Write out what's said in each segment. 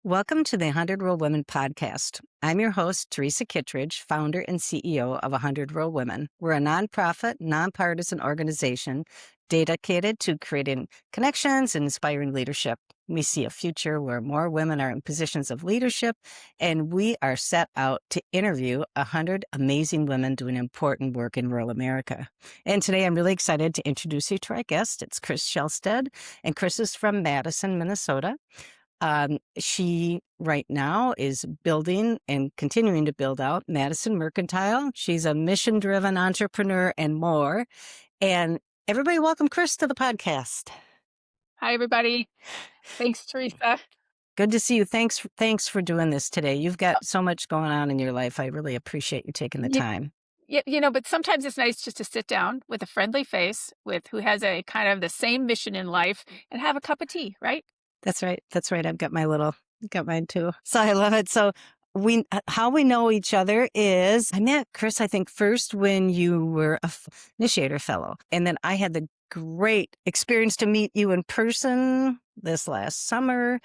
Welcome to the 100 Real Women podcast. I'm your host, Teresa Kittridge, founder and CEO of 100 Real Women. We're a nonprofit, nonpartisan organization dedicated to creating connections and inspiring leadership. We see a future where more women are in positions of leadership, and we are set out to interview 100 amazing women doing important work in rural America. And today I'm really excited to introduce you to our guest. It's Kris Shelstad, and Kris is from Madison, Minnesota. She right now is building and continuing to build out Madison Mercantile. She's a mission-driven entrepreneur and more. And everybody, welcome Kris to the podcast. Hi, everybody. Thanks, Teresa. Good to see you. Thanks for doing this today. You've got so much going on in your life. I really appreciate you taking the time. But sometimes it's nice just to sit down with a friendly face with who has a kind of the same mission in life and have a cup of tea, right? That's right. I've got mine too. So I love it. So how we know each other is I met Kris, I think, first when you were a initiator fellow. And then I had the great experience to meet you in person this last summer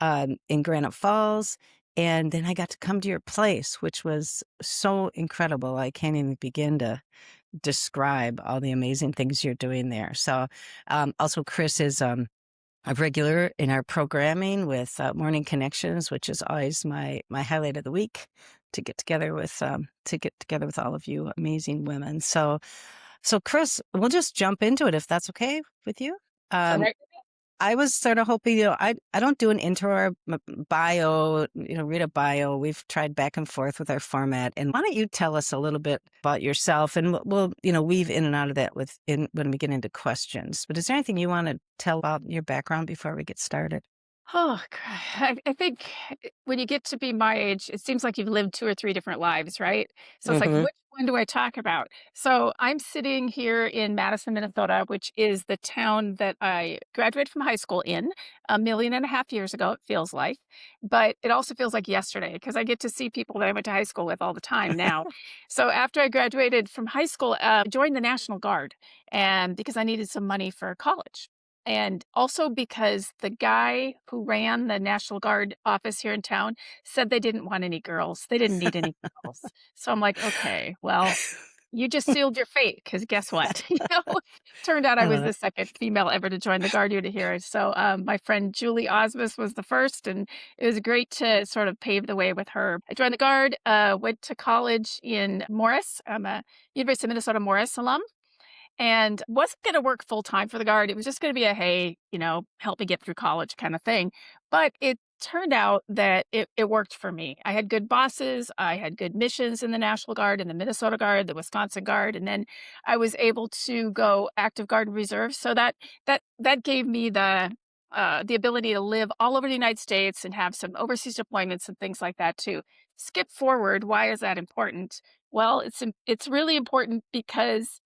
in Granite Falls. And then I got to come to your place, which was so incredible. I can't even begin to describe all the amazing things you're doing there. So also Kris is a regular in our programming with Morning Connections, which is always my highlight of the week to get together with all of you amazing women. So Kris, we'll just jump into it if that's okay with you. I was sort of hoping, I don't do an intro or bio, read a bio. We've tried back and forth with our format. And why don't you tell us a little bit about yourself, and we'll weave in and out of that when we get into questions. But is there anything you want to tell about your background before we get started? Oh, I think when you get to be my age, it seems like you've lived 2 or 3 different lives, right? So it's like, which one do I talk about? So I'm sitting here in Madison, Minnesota, which is the town that I graduated from high school in 1.5 million years ago, it feels like. But it also feels like yesterday because I get to see people that I went to high school with all the time now. So after I graduated from high school, I joined the National Guard, and because I needed some money for college. And also because the guy who ran the National Guard office here in town said they didn't want any girls. They didn't need any girls. So I'm like, okay, well, you just sealed your fate because guess what? Turned out I I was love the it. second female ever to join the Guard unit here. So my friend Julie Osmus was the first, and it was great to sort of pave the way with her. I joined the Guard, went to college in Morris. I'm a University of Minnesota Morris alum and wasn't going to work full time for the Guard. It was just going to be a, hey, help me get through college kind of thing. But it turned out that it worked for me. I had good bosses. I had good missions in the National Guard, in the Minnesota Guard, the Wisconsin Guard. And then I was able to go active Guard and Reserve. So that gave me the ability to live all over the United States and have some overseas deployments and things like that too. Skip forward. Why is that important? Well, it's really important because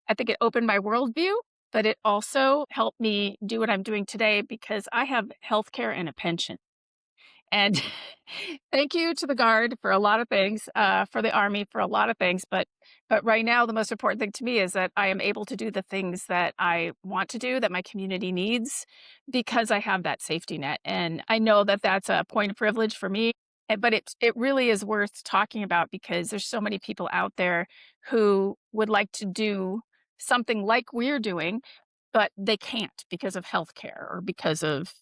I think it opened my worldview, but it also helped me do what I'm doing today because I have healthcare and a pension. And thank you to the Guard for a lot of things, for the Army for a lot of things. But right now, the most important thing to me is that I am able to do the things that I want to do, that my community needs, because I have that safety net. And I know that that's a point of privilege for me. But it really is worth talking about because there's so many people out there who would like to do something like we're doing, but they can't because of healthcare or because of,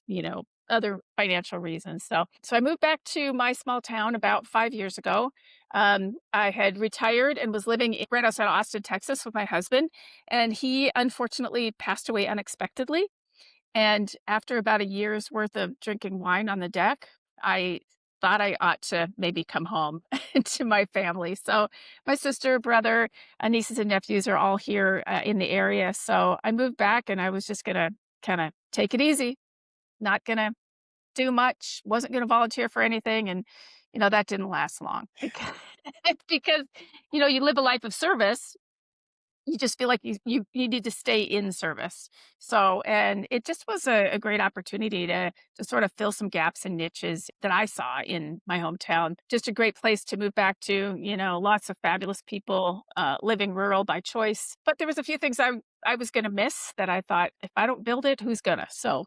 other financial reasons. So I moved back to my small town about 5 years ago. I had retired and was living right outside of Austin, Texas with my husband. And he unfortunately passed away unexpectedly. And after about a year's worth of drinking wine on the deck, I thought I ought to maybe come home to my family. So my sister, brother, nieces and nephews are all here in the area. So I moved back and I was just going to kind of take it easy, not going to do much, wasn't going to volunteer for anything. And, that didn't last long because, you live a life of service. You just feel like you need to stay in service. So, and it just was a great opportunity to sort of fill some gaps and niches that I saw in my hometown. Just a great place to move back to, lots of fabulous people living rural by choice. But there was a few things I was going to miss that I thought, if I don't build it, who's gonna? So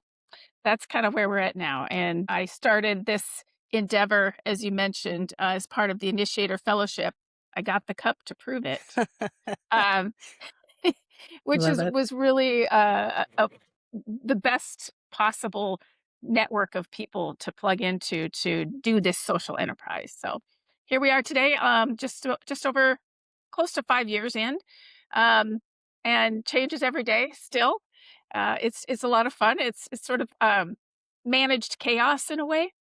that's kind of where we're at now. And I started this endeavor, as you mentioned, as part of the Initiator Fellowship. I got the cup to prove it. Um, which Love is it. was really the best possible network of people to plug into to do this social enterprise. So here we are today, just over close to 5 years in, um, and changes every day. Still, it's a lot of fun. It's sort of managed chaos in a way.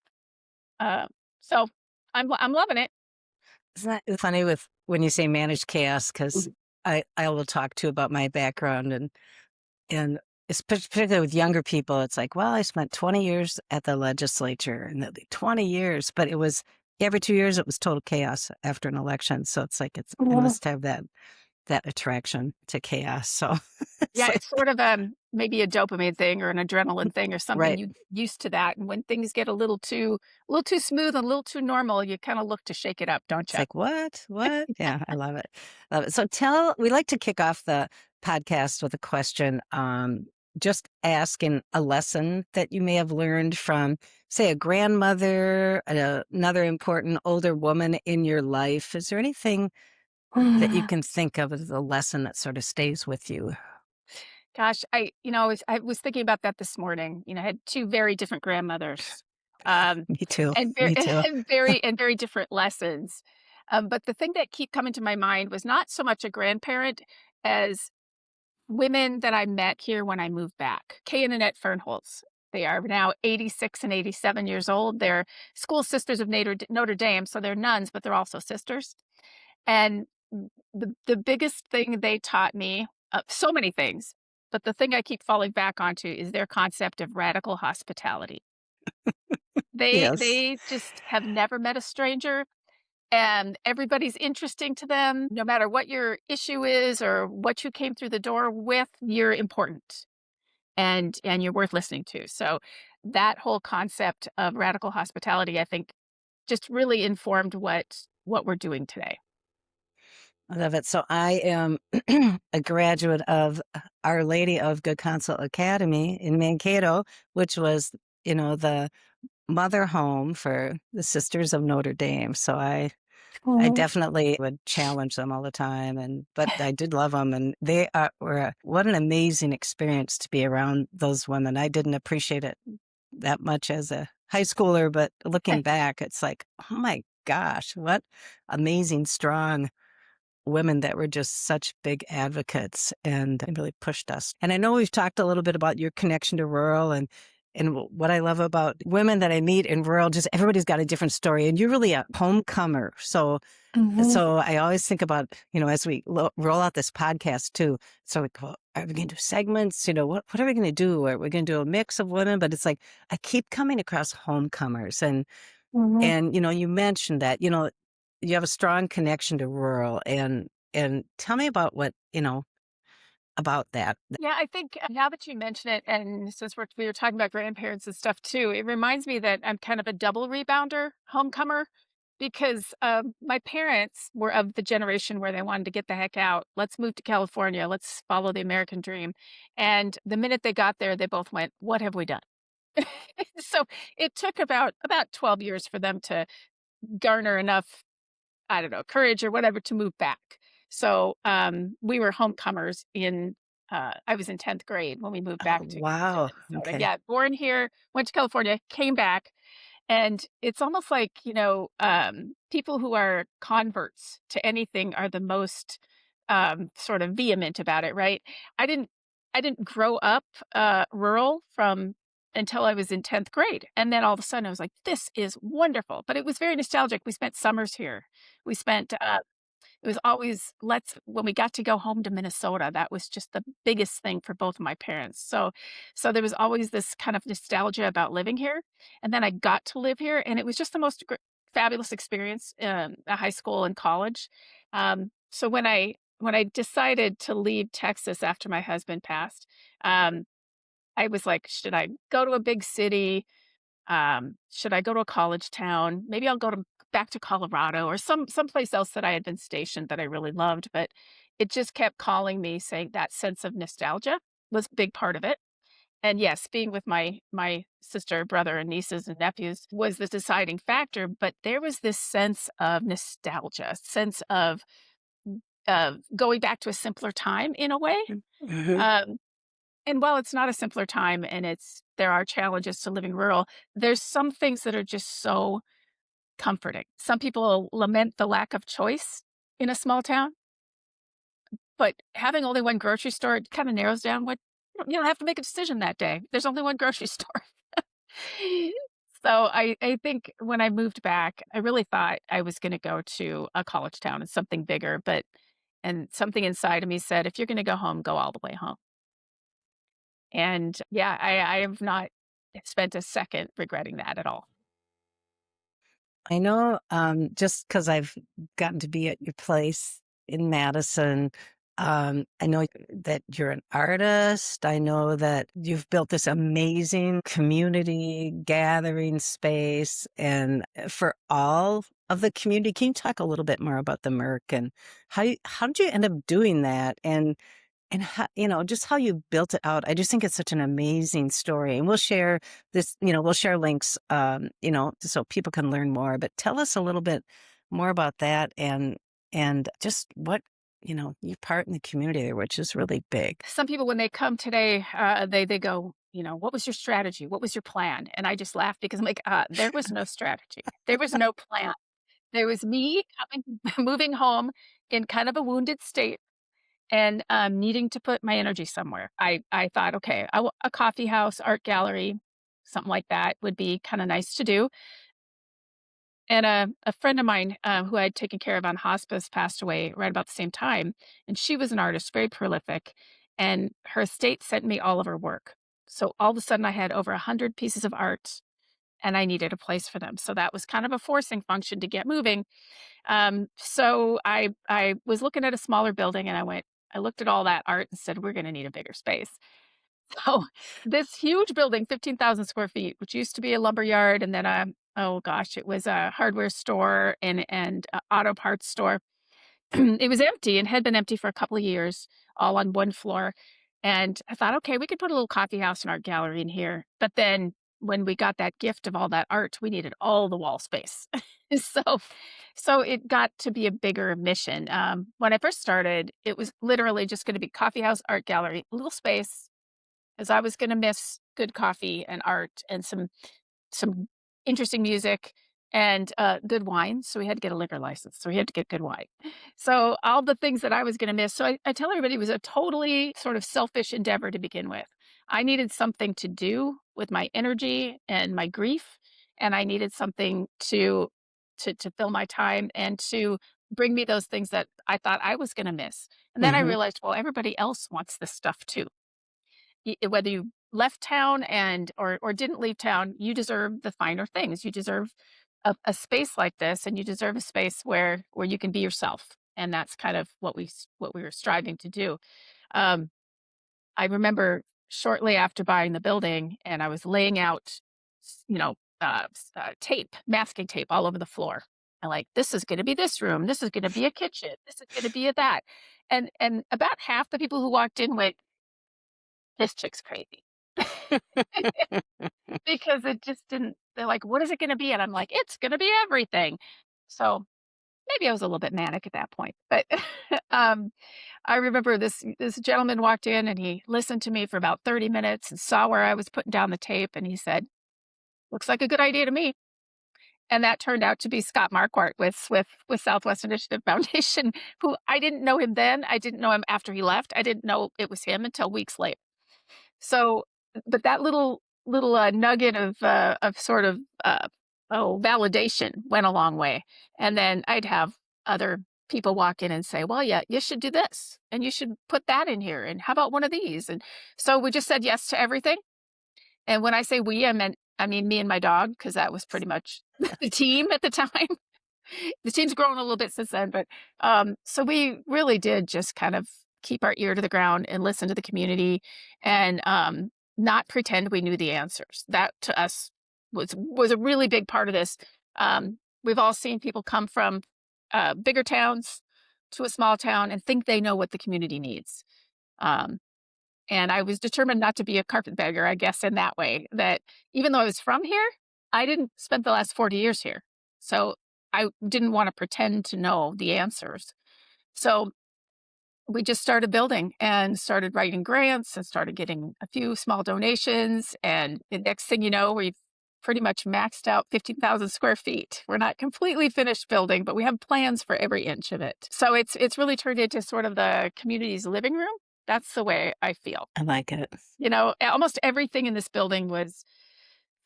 Uh, so I'm loving it. Isn't that funny with when you say managed chaos? Because I will talk to about my background and particularly with younger people, it's like, well, I spent 20 years at the legislature and they'll be 20 years, but it was every 2 years, it was total chaos after an election. So it's like, I must have that attraction to chaos. So it's Yeah, like, it's sort of, maybe a dopamine thing or an adrenaline thing or something. right. You used to that, and when things get a little too smooth, and a little too normal, you kinda look to shake it up, don't It's you? like, what? What? Yeah, I love it. Love it. So we like to kick off the podcast with a question. Just asking a lesson that you may have learned from, say, a grandmother, another important older woman in your life. Is there anything that you can think of as a lesson that sort of stays with you? Gosh, I was thinking about that this morning. I had 2 very different grandmothers, um, Me too. and ver Me too. and very different lessons. But the thing that keep coming to my mind was not so much a grandparent as women that I met here when I moved back. Kay and Annette Fernholz. They are now 86 and 87 years old. They're school sisters of Notre Dame, so they're nuns, but they're also sisters. And the biggest thing they taught me, so many things, but the thing I keep falling back onto is their concept of radical hospitality. They Yes. they just have never met a stranger, and everybody's interesting to them. No matter what your issue is or what you came through the door with, you're important and you're worth listening to. So that whole concept of radical hospitality, I think, just really informed what we're doing today. I love it. So I am a graduate of Our Lady of Good Counsel Academy in Mankato, which was, the mother home for the Sisters of Notre Dame. So I definitely would challenge them all the time, but I did love them, and what an amazing experience to be around those women. I didn't appreciate it that much as a high schooler, but looking back, it's like, oh my gosh, what amazing, strong women that were just such big advocates and really pushed us. And I know we've talked a little bit about your connection to rural and what I love about women that I meet in rural, just everybody's got a different story, and you're really a homecomer. So I always think about, as we roll out this podcast too. So we go, are we going to do segments? What are we going to do? Are we going to do a mix of women? But it's like I keep coming across homecomers, and you mentioned that you have a strong connection to rural, and tell me about about that. Yeah, I think now that you mention it, and since we were talking about grandparents and stuff too, it reminds me that I'm kind of a double rebounder, homecomer, because my parents were of the generation where they wanted to get the heck out. Let's move to California. Let's follow the American dream. And the minute they got there, they both went, "What have we done?" So it took about 12 years for them to garner enough, I don't know, courage or whatever to move back. So, we were homecomers I was in 10th grade when we moved Oh, back to wow. Minnesota. Okay. Yeah, born here, went to California, came back, and it's almost like, people who are converts to anything are the most, sort of vehement about it, right? I didn't I didn't grow up, rural from until I was in 10th grade, and then all of a sudden I was like, "This is wonderful," but it was very nostalgic. We spent summers here. We spent, it was always let's when we got to go home to Minnesota, that was just the biggest thing for both of my parents. So there was always this kind of nostalgia about living here, and then I got to live here, and it was just the most fabulous experience, high school and college. So when I decided to leave Texas after my husband passed, um, I was like, should I go to a big city? Should I go to a college town? Maybe I'll go back to Colorado or someplace else that I had been stationed that I really loved. But it just kept calling me, saying that sense of nostalgia was a big part of it. And yes, being with my sister, brother, and nieces and nephews was the deciding factor, but there was this sense of nostalgia, sense of going back to a simpler time in a way. Mhm. Um, and while it's not a simpler time and there are challenges to living rural, there's some things that are just so comforting. Some people lament the lack of choice in a small town, but having only one grocery store kind of narrows down what you don't have to make a decision that day. There's only one grocery store. So I think when I moved back, I really thought I was going to go to a college town and something bigger, but and something inside of me said, if you're going to go home, go all the way home. And yeah, I have not spent a second regretting that at all. I know, just because 'cause I've gotten to be at your place in Madison, I know that you're an artist. I know that you've built this amazing community gathering space and for all of the community. Can you talk a little bit more about the Merc and how did you end up doing that? And how, just how you built it out. I just think it's such an amazing story. And we'll share this, we'll share links, so people can learn more. But tell us a little bit more about that and just what, your part in the community there, which is really big. Some people, when they come today, they go, what was your strategy? What was your plan? And I just laugh because I'm like, there was no strategy. There was no plan. There was me coming, moving home in kind of a wounded state and needing to put my energy somewhere. I thought, okay, a coffee house, art gallery, something like that would be kind of nice to do. And a friend of mine who I had taken care of on hospice passed away right about the same time. And she was an artist, very prolific. And her estate sent me all of her work. So all of a sudden, I had over 100 pieces of art and I needed a place for them. So that was kind of a forcing function to get moving. So I was looking at a smaller building and I looked at all that art and said, we're going to need a bigger space. So this huge building, 15,000 square feet, which used to be a lumber yard and then oh gosh, it was a hardware store and a auto parts store. It was empty and had been empty for a couple of years, all on one floor. And I thought, okay, we could put a little coffee house and art gallery in here. But then when we got that gift of all that art, we needed all the wall space. so so it got to be a bigger mission. When I first started, it was literally just going to be coffee house, art gallery, little space, as I was gonna miss good coffee and art and some interesting music and, good wine, so we had to get a liquor license, so we had to get good wine. So, all the things that I was gonna miss, so I tell everybody it was a totally sort of selfish endeavor to begin with. I needed something to do with my energy and my grief, and I needed something to fill my time and to bring me those things that I thought I was gonna miss. And then I Hmm. realized, well, everybody else wants this stuff too. Whether you left town or didn't leave town, you deserve the finer things. You deserve a space like this, and you deserve a space where you can be yourself. And that's kind of what we were striving to do. Um, I remember shortly after buying the building, and I was laying out, tape, masking tape all over the floor. And like, this is going to be this room. This is going to be a kitchen. This is going to be a that. And about half the people who walked in went, "This chick's crazy." Because it just didn't they're like, "What is it gonna be?" And I'm like, "It's gonna be everything." So, maybe I was a little bit manic at that point, but, um, I remember this gentleman walked in and he listened to me for about 30 minutes and saw where I was putting down the tape, and he said, "Looks like a good idea to me." And that turned out to be Scott Marquardt with Southwest Initiative Foundation, who I didn't know him then, I didn't know him after he left, I didn't know it was him until weeks later. So, but that little nugget of sort of, validation went a long way. And then I'd have other people walk in and say, "Well, yeah, you should do this, and you should put that in here, and how about one of these?" And so we just said yes to everything. And when I say we, I mean me and my dog, because that was pretty much the team at the time. The team's grown a little bit since then, but, so we really did just kind of keep our ear to the ground and listen to the community and, not pretend we knew the answers. That to us was a really big part of this. We've all seen people come from, bigger towns to a small town and think they know what the community needs. Um, And I was determined not to be a carpetbagger, I guess, in that way, that even though I was from here, I didn't spend the last 40 years here. So I didn't want to pretend to know the answers. So we just started building and started writing grants and started getting a few small donations. And the next thing you know, we've pretty much maxed out 15,000 square feet. We're not completely finished building, but we have plans for every inch of it. So it's really turned into sort of the community's living room. That's the way I feel. I like it. Almost everything in this building was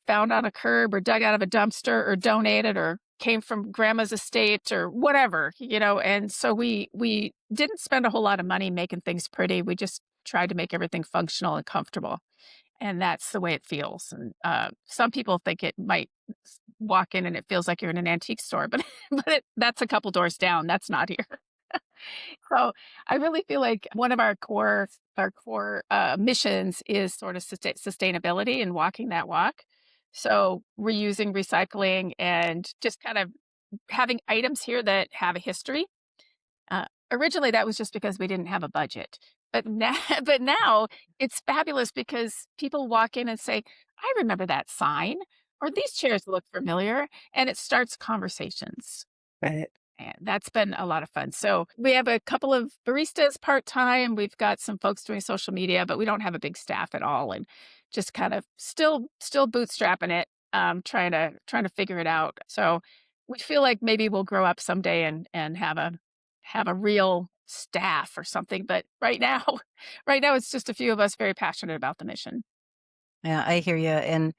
found on a curb or dug out of a dumpster or donated or came from grandma's estate or whatever, and so we didn't spend a whole lot of money making things pretty. We just tried to make everything functional and comfortable. And that's the way it feels. And some people think it might walk in and it feels like you're in an antique store, but that's a couple doors down. That's not here. So I really feel like one of our core missions is sort of sustainability and walking that walk. So reusing, recycling, and just kind of having items here that have a history. Originally, that was just because we didn't have a budget, but now, but now it's fabulous because people walk in and say, "I remember that sign," or "These chairs look familiar," and it starts conversations. Right. And that's been a lot of fun. So we have a couple of baristas part-time. We've got some folks doing social media, but we don't have a big staff at all. And just kind of still bootstrapping it, trying to figure it out. So we feel like maybe we'll grow up someday and have a real staff or something. But right now, right now it's just a few of us very passionate about the mission. Yeah, I hear you.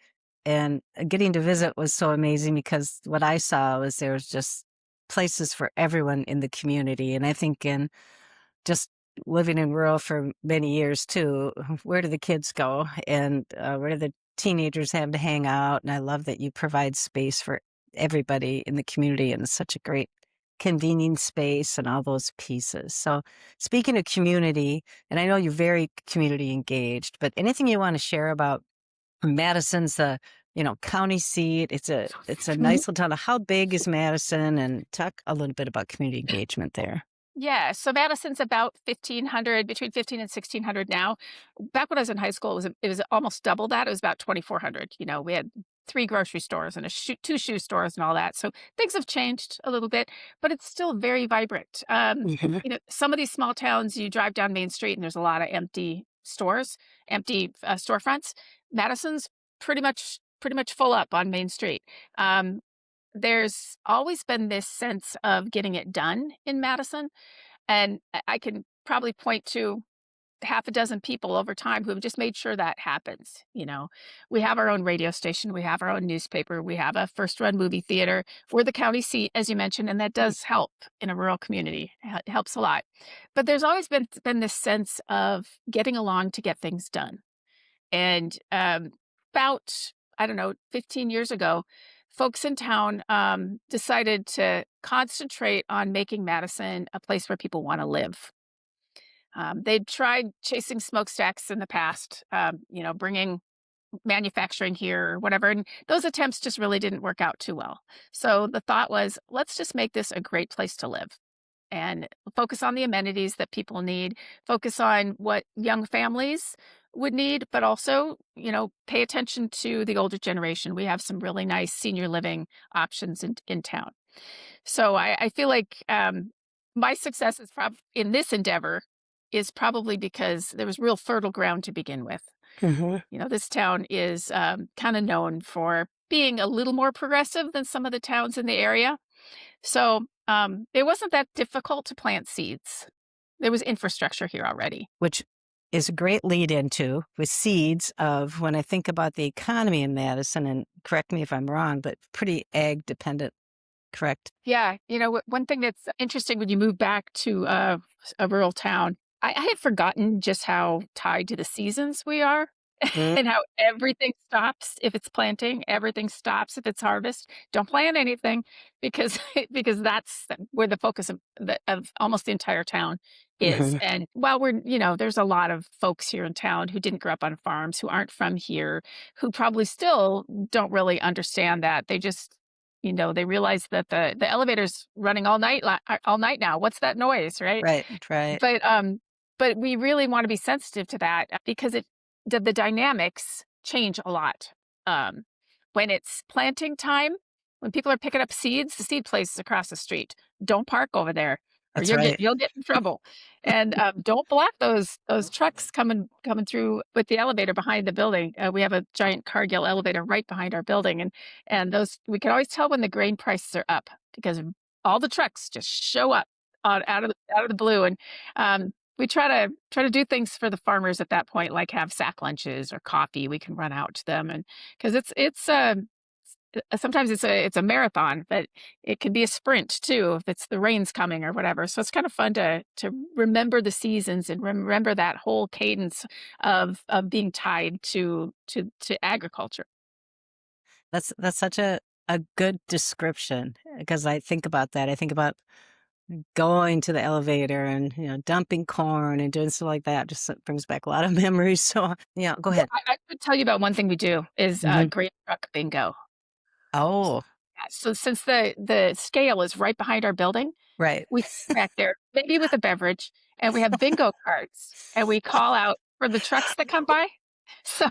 And getting to visit was so amazing because what I saw was there was just places for everyone in the community. And I think in just living in rural for many years too, where do the kids go and where do the teenagers have to hang out? And I love that you provide space for everybody in the community and it's such a great convening space and all those pieces. So speaking of community, and I know you're very community engaged, but anything you want to share about Madison's county seat. It's a nice little town. How big is Madison? And talk a little bit about community engagement there. Yeah, so Madison's about 1,500, between 15 and 1,600 now. Back when I was in high school, it was almost double that. It was about 2,400. We had 3 grocery stores and 2 shoe stores and all that. So things have changed a little bit, but it's still very vibrant. Mhm. Some of these small towns, you drive down Main Street and there's a lot of empty stores, empty storefronts. Madison's pretty much full up on Main Street. Um, there's always been this sense of getting it done in Madison. And I can probably point to half a dozen people over time who have just made sure that happens. We have our own radio station, we have our own newspaper, we have a first run movie theater. We're the county seat, as you mentioned, and that does help in a rural community. It helps a lot. But there's always been this sense of getting along to get things done. And about, I don't know, 15 years ago, folks in town decided to concentrate on making Madison a place where people want to live. They'd tried chasing smokestacks in the past, bringing manufacturing here or whatever, and those attempts just really didn't work out too well. So the thought was, let's just make this a great place to live and focus on the amenities that people need, focus on what young families would need, but also, pay attention to the older generation. We have some really nice senior living options in town. So I feel like my success in this endeavor is probably because there was real fertile ground to begin with. Mhm. This town is kind of known for being a little more progressive than some of the towns in the area. So it wasn't that difficult to plant seeds. There was infrastructure here already. Which is a great lead into with seeds of when I think about the economy in Madison, and correct me if I'm wrong, but pretty ag dependent, correct? Yeah, one thing that's interesting when you move back to a rural town, I had forgotten just how tied to the seasons we are. Mm. And how everything stops if it's planting, everything stops if it's harvest. Don't plant anything because because that's where the focus of almost the entire town is. Mhm. And while there's a lot of folks here in town who didn't grow up on farms, who aren't from here, who probably still don't really understand that. They just they realize that the elevator's running all night now. What's that noise, right? Right, right. But but we really want to be sensitive to that because the dynamics change a lot. Um, when it's planting time, when people are picking up seeds, the seed place is across the street. Don't park over there, or That's right. you'll get in trouble. And don't block those trucks coming through with the elevator behind the building. We have a giant Cargill elevator right behind our building, and those we can always tell when the grain prices are up because all the trucks just show up out of the blue, and we try to do things for the farmers at that point, like have sack lunches or coffee. We can run out to them, and because sometimes it's a marathon, but it can be a sprint too if it's the rain's coming or whatever. So it's kind of fun to remember the seasons and remember that whole cadence of being tied to agriculture. That's such a good description because I think about that. I think about going to the elevator and, dumping corn and doing stuff like that. Just brings back a lot of memories. So, yeah, go Well, ahead. I could tell you about one thing we do is Mhm. grain truck bingo. Oh, Yeah, so since the scale is right behind our building, right. we sit back there, maybe with a beverage, and we have bingo cards, and we call out for the trucks that come by. So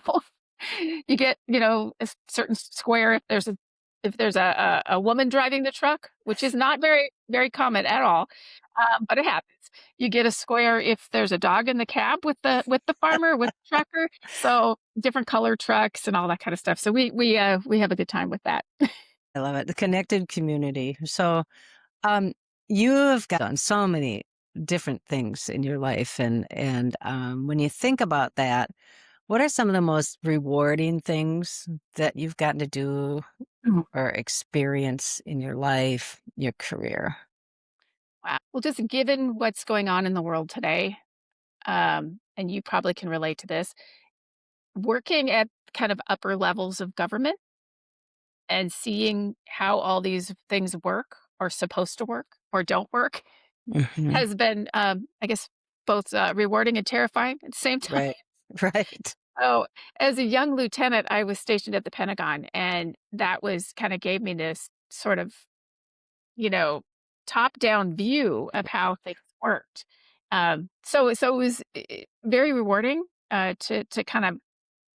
you get, a certain square if there's a woman driving the truck, which is not very very common at all, but it happens. You get a square if there's a dog in the cab with the farmer with the trucker. So different color trucks and all that kind of stuff. So we have a good time with that. I love it. The connected community. So, um, you've done so many different things in your life, and when you think about that, what are some of the most rewarding things that you've gotten to do or experience in your life, your career? Wow. Well, just given what's going on in the world today, and you probably can relate to this, working at kind of upper levels of government and seeing how all these things work or supposed to work or don't work Mhm. has been, I guess, both rewarding and terrifying at the same time. Right. Right. Oh, as a young lieutenant, I was stationed at the Pentagon, and that was kind of gave me this sort of, you know, top-down view of how things worked. So it was very rewarding to kind of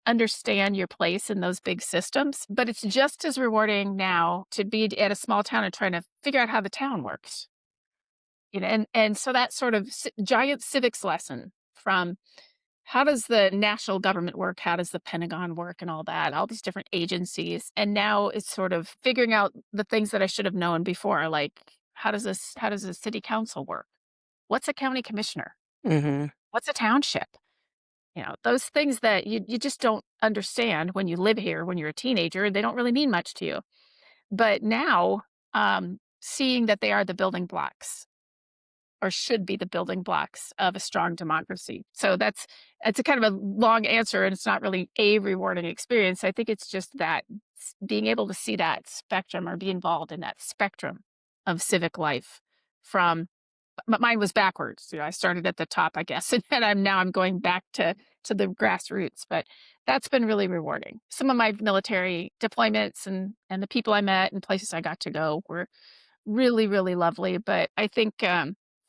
understand your place in those big systems, but it's just as rewarding now to be at a small town and trying to figure out how the town works. And so that sort of giant civics lesson from how does the national government work? How does the Pentagon work and all that? All these different agencies. And now it's sort of figuring out the things that I should have known before, like how does a city council work? What's a county commissioner? Mhm. What's a township? Those things that you just don't understand when you live here when you're a teenager, they don't really mean much to you. But now, seeing that they are the building blocks or should be the building blocks of a strong democracy. So it's a kind of a long answer, and it's not really a rewarding experience. I think it's just that being able to see that spectrum or be involved in that spectrum of civic life from but mine was backwards. I started at the top, I guess, and then I'm going back to the grassroots. But that's been really rewarding. Some of my military deployments and the people I met and places I got to go were really really lovely. But I think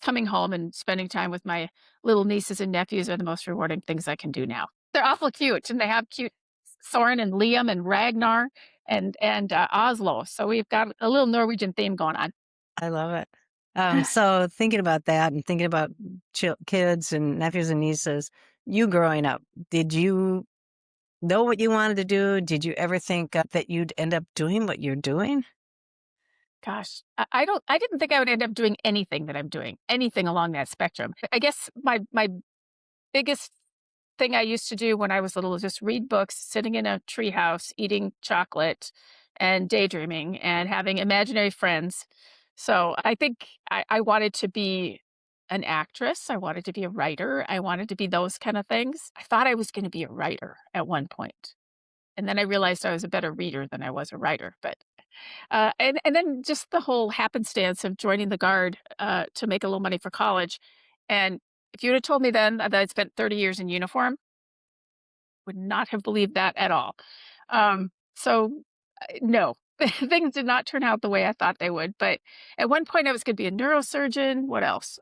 coming home and spending time with my little nieces and nephews are the most rewarding things I can do now. They're awful cute, and they have cute Soren and Liam and Ragnar and Oslo. So we've got a little Norwegian theme going on. I love it. So thinking about that and thinking about kids and nephews and nieces, you growing up, did you know what you wanted to do? Did you ever think that you'd end up doing what you're doing? Gosh, I didn't think I would end up doing anything that I'm doing, anything along that spectrum. I guess my biggest thing I used to do when I was little was just read books, sitting in a treehouse, eating chocolate and daydreaming and having imaginary friends. So I think I wanted to be an actress. I wanted to be a writer. I wanted to be those kind of things. I thought I was going to be a writer at one point. And then I realized I was a better reader than I was a writer. But and then just the whole happenstance of joining the Guard, to make a little money for college, and if you'd have told me then that I'd spent 30 years in uniform, would not have believed that at all. No, things did not turn out the way I thought they would, but at one point I was gonna be a neurosurgeon. What else?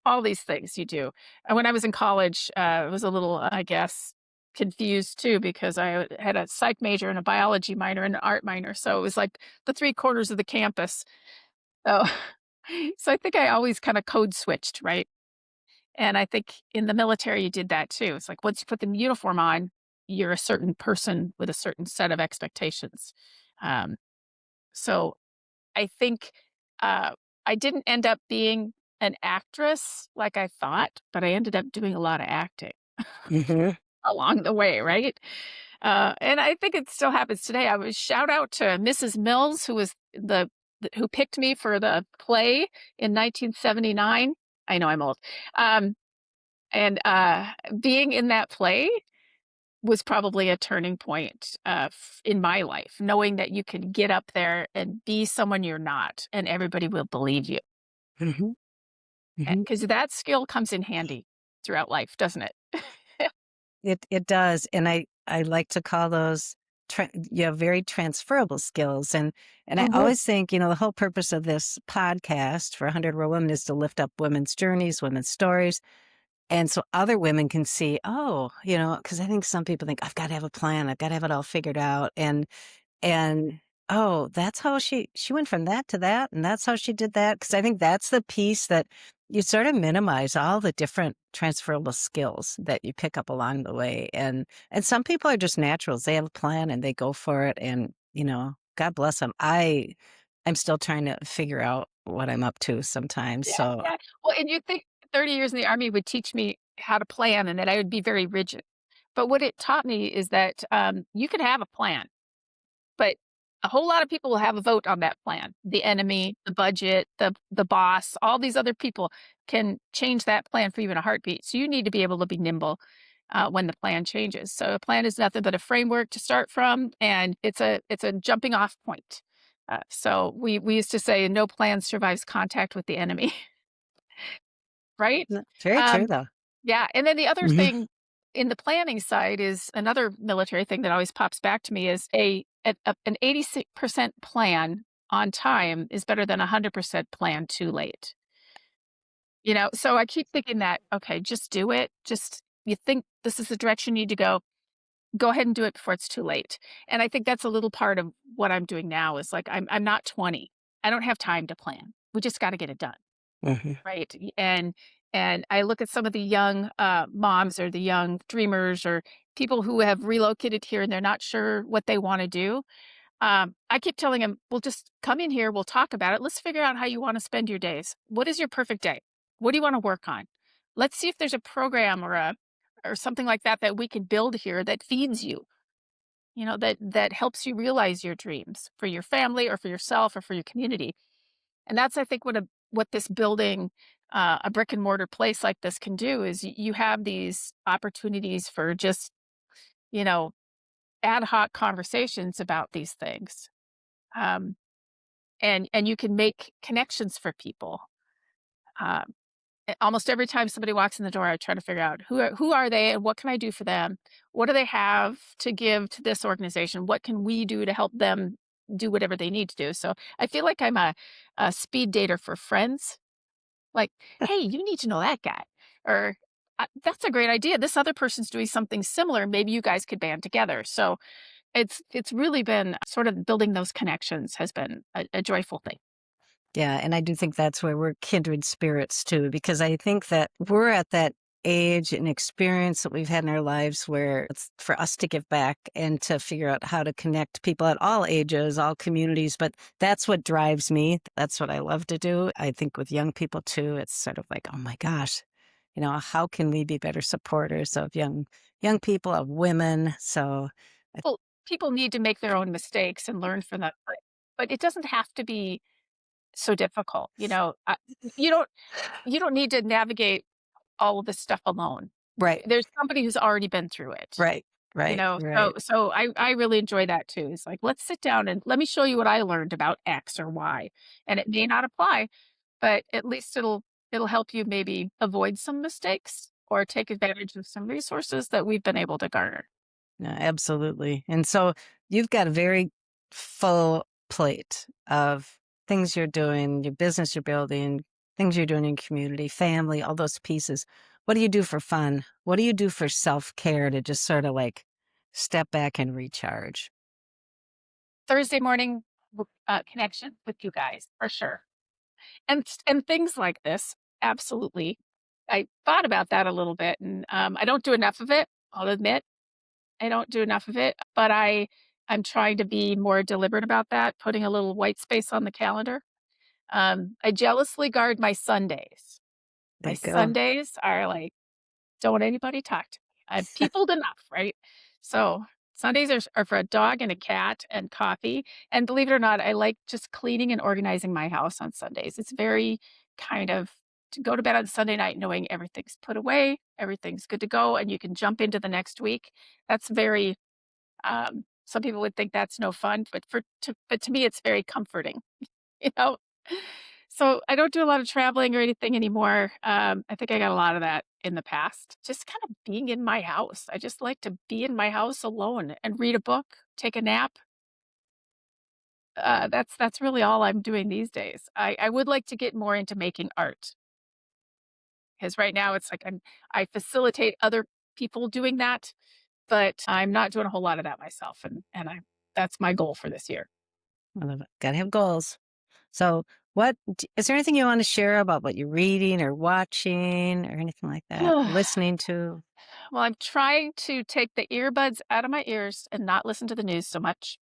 all these things you do. And when I was in college, I was a little, I guess, confused too because I had a psych major and a biology minor and an art minor. So it was like the three quarters of the campus. So, so I think I always kind of code switched, right? And I think in the military, you did that too. It's like once you put the uniform on, you're a certain person with a certain set of expectations. Um, so I think uh, I didn't end up being an actress like I thought, but I ended up doing a lot of acting Hmm. along the way, right? And I think it still happens today. I was shout out to Mrs. Mills, who was who picked me for the play in 1979. I know I'm old. Um, and being in that play was probably a turning point in my life, knowing that you can get up there and be someone you're not, and everybody will believe you. Hmm. Hmm. Because that skill comes in handy throughout life, doesn't it? It does, and I like to call those very transferable skills, and I Mhm. always think the whole purpose of this podcast for 100 Real Women is to lift up women's journeys, women's stories, and so other women can see, oh, because I think some people think I've got to have a plan, I've got to have it all figured out, and, oh, that's how she went from that to that, and that's how she did that. Because I think that's the piece that you sort of minimize all the different transferable skills that you pick up along the way, and some people are just naturals. They have a plan and they go for it, and, God bless them. I'm still trying to figure out what I'm up to sometimes, Yeah, so yeah. Well, and you'd think 30 years in the Army would teach me how to plan and that I would be very rigid. But what it taught me is that you can have a plan. But a whole lot of people will have a vote on that plan. The enemy, the budget, the boss, all these other people can change that plan for you in a heartbeat. So you need to be able to be nimble when the plan changes. So a plan is nothing but a framework to start from, and it's a jumping off point. So we used to say, "No plan survives contact with the enemy," right? very true, Um, though. yeah, and then the other Mhm. thing in the planning side is another military thing that always pops back to me is an 86% plan on time is better than a 100% plan too late. So I keep thinking that, okay, just do it. Just you think this is the direction you need to go ahead and do it before it's too late. And I think that's a little part of what I'm doing now is like I'm not 20. I don't have time to plan. We just got to get it done. Mhm. Right, and I look at some of the young, moms or the young dreamers or people who have relocated here and they're not sure what they wanna do. I keep telling them, "Well, just come in here, we'll talk about it. Let's figure out how you wanna spend your days. What is your perfect day? What do you wanna work on? Let's see if there's a program or something like that that we can build here that feeds you, that helps you realize your dreams for your family or for yourself or for your community." And that's, I think, what this building a brick and mortar place like this can do is you have these opportunities for just, you know, ad hoc conversations about these things. Um, and you can make connections for people. Um, Almost every time somebody walks in the door, I try to figure out who are they and what can I do for them? What do they have to give to this organization? What can we do to help them do whatever they need to do? So I feel like I'm a speed dater for friends. Like, "Hey, you need to know that guy," or, "That's a great idea. This other person's doing something similar. Maybe you guys could band together." So it's really been sort of building those connections has been a joyful thing. Yeah, and I do think that's where we're kindred spirits too, because I think that we're at that age and experience that we've had in our lives where it's for us to give back and to figure out how to connect people at all ages, all communities. But that's what drives me. That's what I love to do. I think with young people too, it's sort of like, oh my gosh, how can we be better supporters of young people, of women? So Well, people need to make their own mistakes and learn from them, but it doesn't have to be so difficult, you don't you don't need to navigate all of this stuff alone. right, There's somebody who's already been through it. right, right, So right. so I really enjoy that too. It's like, let's sit down and let me show you what I learned about X or Y. And it may not apply, but at least it'll help you maybe avoid some mistakes or take advantage of some resources that we've been able to garner. No, absolutely. And so you've got a very full plate of things you're doing, your business you're building, things you're doing in community, family, all those pieces. What do you do for fun? What do you do for self-care to just sort of like step back and recharge? Thursday morning connection with you guys for sure. And things like this, absolutely. I thought about that a little bit, and I don't do enough of it. I'll admit I don't do enough of it, but I'm trying to be more deliberate about that, putting a little white space on the calendar. I jealously guard my Sundays. There My you go. Sundays are like, don't anybody talk to me. I've peopled enough, right? So Sundays are for a dog and a cat and coffee. And believe it or not, I like just cleaning and organizing my house on Sundays. It's very kind of to go to bed on Sunday night knowing everything's put away, everything's good to go, and you can jump into the next week. That's very some people would think that's no fun, but to me it's very comforting, you know? So I don't do a lot of traveling or anything anymore. I think I got a lot of that in the past. Just kind of being in my house. I just like to be in my house alone and read a book, take a nap. That's really all I'm doing these days. I would like to get more into making art because right now it's like I facilitate other people doing that, but I'm not doing a whole lot of that myself, and I that's my goal for this year. I love it. Gotta have goals. So, is there anything you want to share about what you're reading or watching or anything like that? Listening to? Well, I'm trying to take the earbuds out of my ears and not listen to the news so much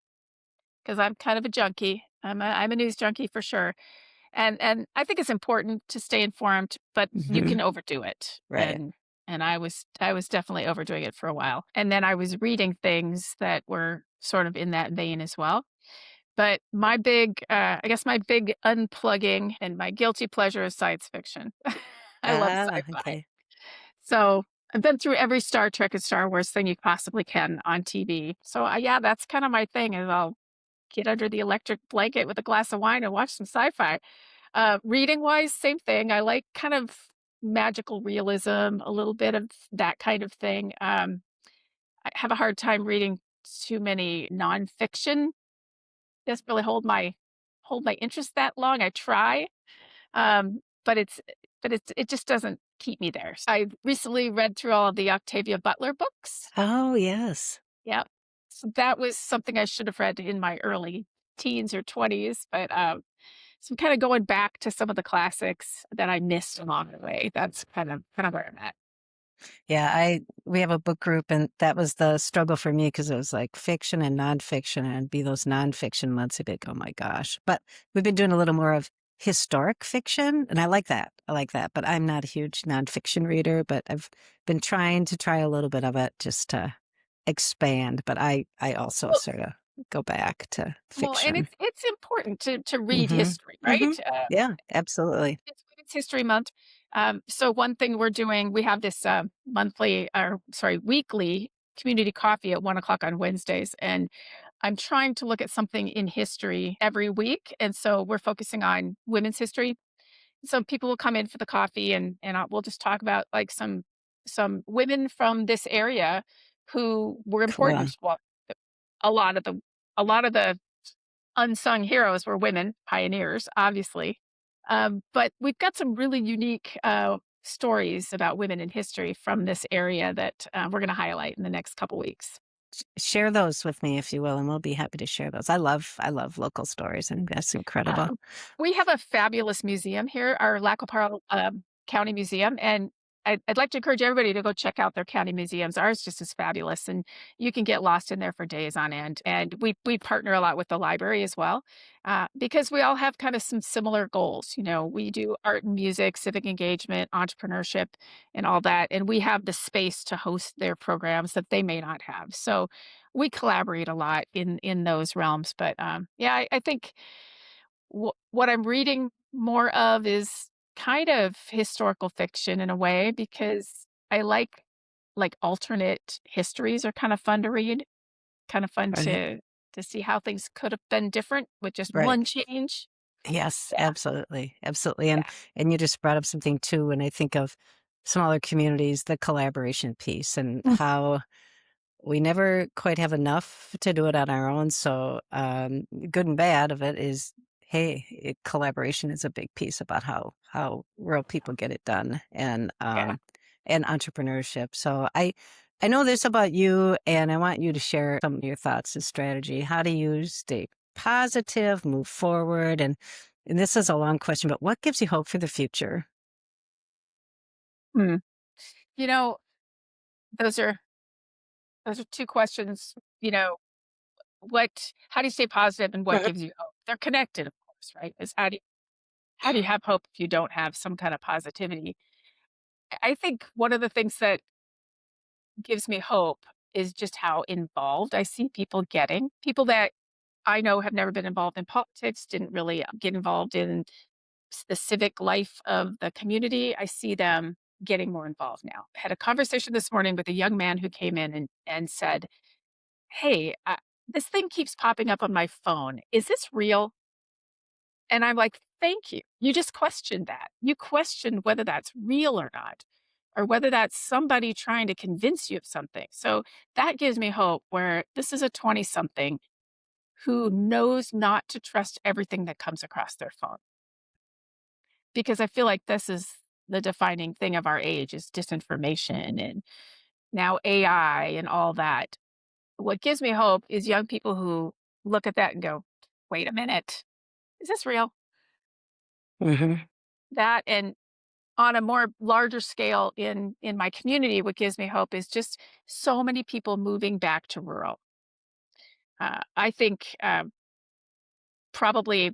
because I'm kind of a junkie. I'm a news junkie for sure, and I think it's important to stay informed, but you Mhm. can overdo it, Right. and I was definitely overdoing it for a while, and then I was reading things that were sort of in that vein as well. But I guess my big unplugging and my guilty pleasure is science fiction. I love Ah, sci-fi. okay. So, I've been through every Star Trek and Star Wars thing you possibly can on TV. So, yeah, that's kinda my thing is I'll get under the electric blanket with a glass of wine and watch some sci-fi. Reading-wise, same thing. I like kind of magical realism, a little bit of that kind of thing. I have a hard time reading too many nonfiction. Doesn't really hold my interest that long. I try, but it just doesn't keep me there. I recently read through all of the Octavia Butler books. Oh, yes. Yep. So that was something I should have read in my early teens or 20s, but, so I'm kinda going back to some of the classics that I missed along the way. That's kind of where I'm at. Yeah, we have a book group, and that was the struggle for me because it was like fiction and nonfiction, and it'd be those nonfiction months. I'd be like, oh my gosh. But we've been doing a little more of historic fiction, and I like that. I like that. But I'm not a huge nonfiction reader, but I've been trying to try a little bit of it just to expand. But I also Well sort of go back to and fiction. it's important to read Hmm. history, Hmm. right? Yeah, absolutely. It's Women's History Month. So one thing we're doing, we have this weekly community coffee at 1 o'clock on Wednesdays. And I'm trying to look at something in history every week. And so we're focusing on women's history. So people will come in for the coffee and we'll just talk about like some women from this area who were Cool. important. Well, a lot of the a lot of the unsung heroes were women, pioneers, obviously. But we've got some really unique stories about women in history from this area that we're going to highlight in the next couple weeks. Share those with me if you will, and we'll be happy to share those. I love local stories, and that's incredible. Um, we have a fabulous museum here, our Lacopara County Museum, and I'd like to encourage everybody to go check out their county museums. Ours just is fabulous, and you can get lost in there for days on end. And we partner a lot with the library as well, because we all have kind of some similar goals. You know, we do art and music, civic engagement, entrepreneurship, and all that, and we have the space to host their programs that they may not have. So we collaborate a lot in those realms. But yeah, I think what I'm reading more of is kind of historical fiction in a way because I like alternate histories are kind of fun to read, kind of fun Right. to see how things could have been different with just Right. one change. Yes, Yeah. absolutely, absolutely, Yeah. and you just brought up something too, when I think of smaller communities, the collaboration piece and Mm. how we never quite have enough to do it on our own, so, good and bad of it is collaboration is a big piece about how real people get it done, Yeah. and entrepreneurship. So I know this about you, and I want you to share some of your thoughts and strategy. How do you stay positive, move forward, and this is a long question, but what gives you hope for the future? Hmm. You know, those are those are two questions. What how do you stay positive and what Mhm. gives you hope? They're connected, of course, right? Is how do you have hope if you don't have some kind of positivity? I think one of the things that gives me hope is just how involved I see people getting. People that I know have never been involved in politics, didn't really get involved in the civic life of the community. I see them getting more involved now. I had a conversation this morning with a young man who came in and said, "Hey, this thing keeps popping up on my phone. Is this real?" And I'm like, "Thank you. You just questioned that. You questioned whether that's real or not, or whether that's somebody trying to convince you of something." So that gives me hope where this is a 20 something who knows not to trust everything that comes across their phone. Because I feel like this is the defining thing of our age is disinformation and now AI and all that. What gives me hope is young people who look at that and go, "Wait a minute. Is this real?" Mhm. That and on a more larger scale in my community, what gives me hope is just so many people moving back to rural. I think probably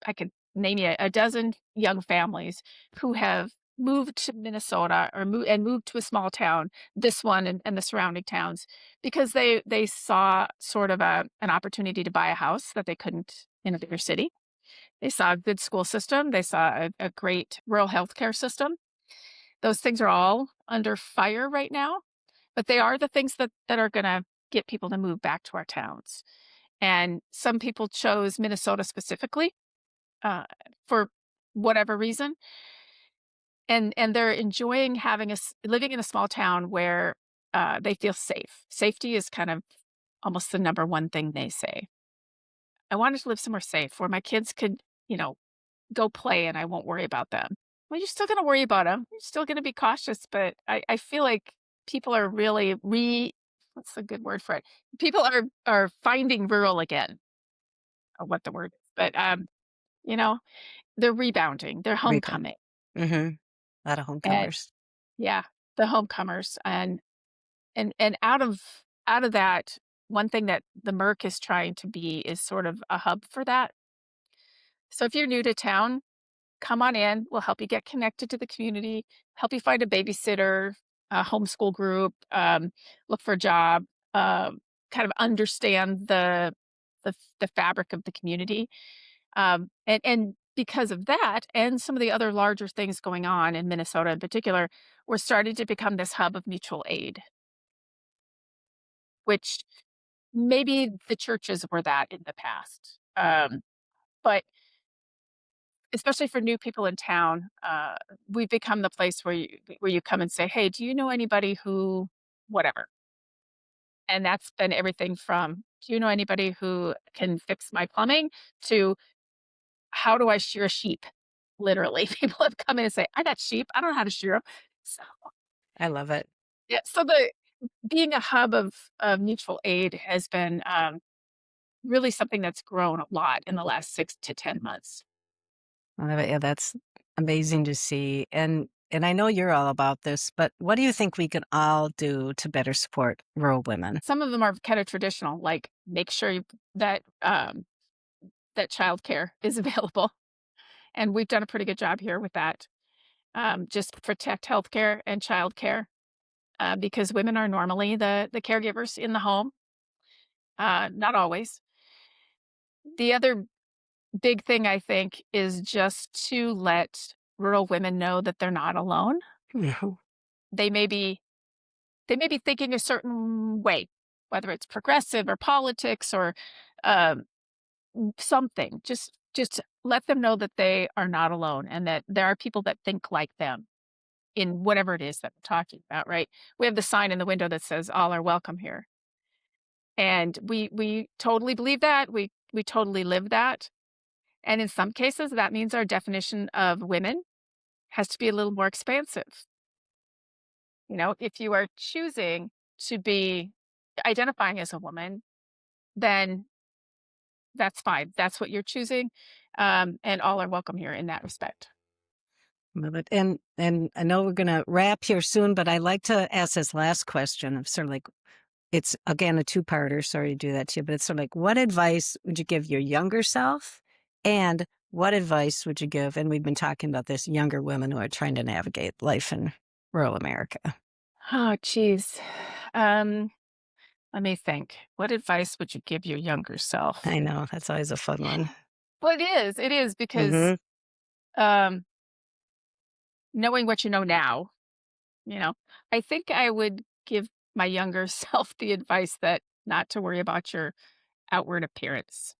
I could name you a dozen young families who have moved to Minnesota or moved to a small town, this one and the surrounding towns, because they saw sort of an opportunity to buy a house that they couldn't in a bigger city. They saw a good school system. They saw a great rural healthcare system. Those things are all under fire right now, but they are the things that are going to get people to move back to our towns. And some people chose Minnesota specifically uh, for whatever reason, and they're enjoying living in a small town where they feel safe. Safety is kind of almost the number one thing they say. I wanted to live somewhere safe where my kids could, you know, go play and I won't worry about them. Well, you're still going to worry about them. You're still going to be cautious, but I feel like people are really what's a good word for it? People are finding rural again, or what the word is, but you know, they're rebounding. They're Rebound. homecoming. Mhm. A lot of And homecomers. yeah, the homecomers and out of that, one thing that the Merc is trying to be is sort of a hub for that. So if you're new to town, come on in. We'll help you get connected to the community, help you find a babysitter, a homeschool group, look for a job, kind of understand the fabric of the community. And because of that, and some of the other larger things going on in Minnesota in particular, we're starting to become this hub of mutual aid, which maybe the churches were that in the past. But especially for new people in town, we've become the place where you come and say, "Hey, do you know anybody who whatever?" And that's been everything from, "Do you know anybody who can fix my plumbing?" to, "How do I shear a sheep?" Literally, people have come in and say, "I got sheep. I don't know how to shear 'em." So, I love it. yeah, so the being a hub of mutual aid has been, really something that's grown a lot in the last 6 to 10 months. I love it. Yeah, that's amazing to see. And I know you're all about this, but what do you think we can all do to better support rural women? Some of them are kinda traditional, like, make sure that childcare is available, and we've done a pretty good job here with that. Just protect healthcare and childcare, because women are normally the caregivers in the home, not always. The other big thing I think is just to let rural women know that they're not alone. Mhm. They may be they may be thinking a certain way, whether it's progressive or politics or, um, something. Just let them know that they are not alone and that there are people that think like them in whatever it is that we're talking about, right? We have the sign in the window that says, "All are welcome here." And we totally believe that. We totally live that. And in some cases, that means our definition of women has to be a little more expansive. If you are choosing to be identifying as a woman, then that's fine. That's what you're choosing. And all are welcome here in that respect. Love it. And I know we're gonna wrap here soon, but I like to ask this last question of sort of like it's again a two-parter. Sorry to do that to you, but it's sort of like what advice would you give your younger self? And what advice would you give? And we've been talking about this younger women who are trying to navigate life in rural America. Oh, geez. Um, Let me think. What advice would you give your younger self? I know that's always a fun one. Well, it is. It is because Hmm. um, knowing what you know now, you know, I think I would give my younger self the advice that not to worry about your outward appearance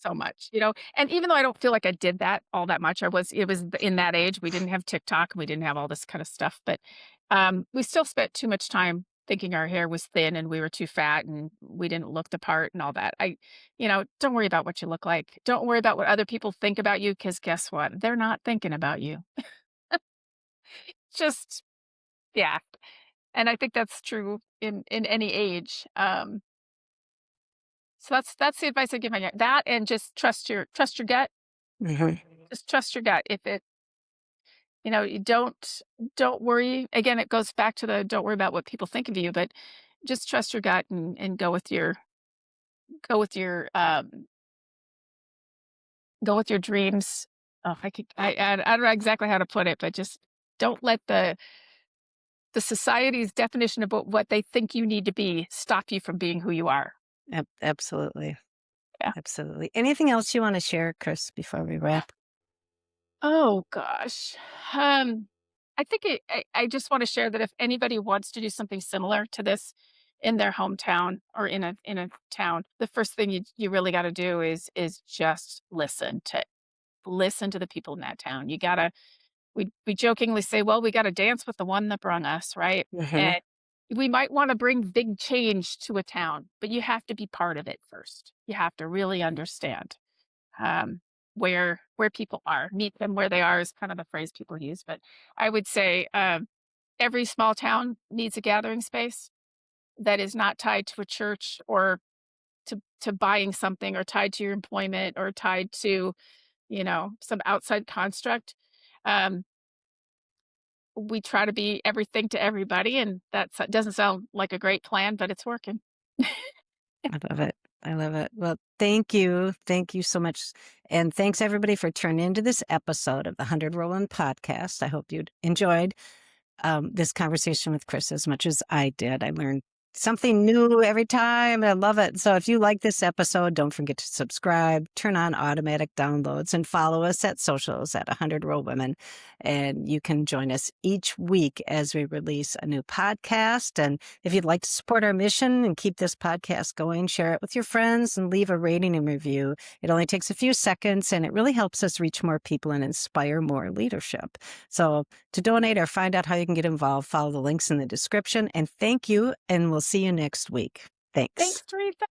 so much, and even though I don't feel like I did that all that much, it was in that age, we didn't have TikTok, we didn't have all this kind of stuff, but, we still spent too much time thinking our hair was thin and we were too fat and we didn't look the part and all that. Don't worry about what you look like. Don't worry about what other people think about you, because guess what? They're not thinking about you. Just yeah, and I think that's true in any age, so that's the advice I give my that and just trust your gut. Hmm. Just trust your gut. If it you don't worry. Again, it goes back to the don't worry about what people think of you, but just trust your gut and go with your go with your dreams. Oh, I don't know exactly how to put it, but just don't let the society's definition of what they think you need to be stop you from being who you are. Absolutely. Yeah. Absolutely. Anything else you want to share, Kris, before we wrap? Oh gosh. Um, I think I just want to share that if anybody wants to do something similar to this in their hometown or in a town, the first thing you really got to do is just listen to the people in that town. We jokingly say, well, we got to dance with the one that brung us, right? Hmm. And we might want to bring big change to a town, but you have to be part of it first. You have to really understand um, where people are. Meet them where they are is kind of the phrase people use. But I would say every small town needs a gathering space that is not tied to a church or to buying something or tied to your employment or tied to some outside construct. Um, we try to be everything to everybody, and that doesn't sound like a great plan, but it's working. I love it. I love it. Well, thank you. Thank you so much. And thanks everybody for tuning into this episode of the 100 Roland podcast. I hope you enjoyed this conversation with Kris as much as I did. I learned something new every time. I love it. So if you like this episode, don't forget to subscribe, turn on automatic downloads, and follow us at socials at 100 Row Women. And you can join us each week as we release a new podcast. And if you'd like to support our mission and keep this podcast going, share it with your friends and leave a rating and review. It only takes a few seconds and it really helps us reach more people and inspire more leadership. So to donate or find out how you can get involved, follow the links in the description. And thank you, and we'll see you next week. Thanks. Thanks, Teresa.